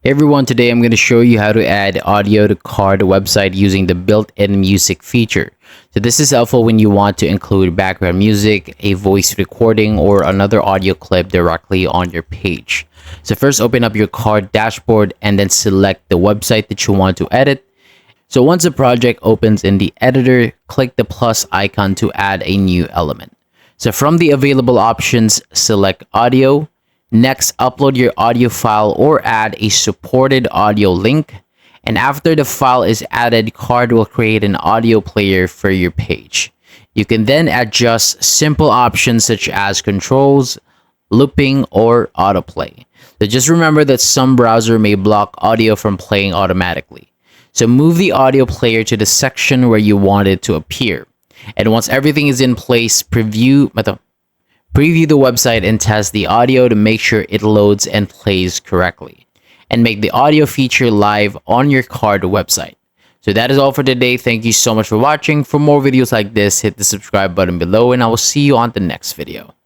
Hey everyone, today I'm going to show you how to add audio to card website using the built-in music feature. So this is helpful when you want to include background music, a voice recording, or another audio clip directly on your page. So first open up your card dashboard and then select the website that you want to edit. So once the project opens in the editor, click the plus icon to add a new element. So from the available options, select audio. Next, upload your audio file or add a supported audio link. And after the file is added, Card will create an audio player for your page. You can then adjust simple options such as controls, looping, or autoplay. So just remember that some browser may block audio from playing automatically. So move the audio player to the section where you want it to appear. And once everything is in place, preview the website and test the audio to make sure it loads and plays correctly. And make the audio feature live on your card website. So that is all for today. Thank you so much for watching. For more videos like this, hit the subscribe button below and I will see you on the next video.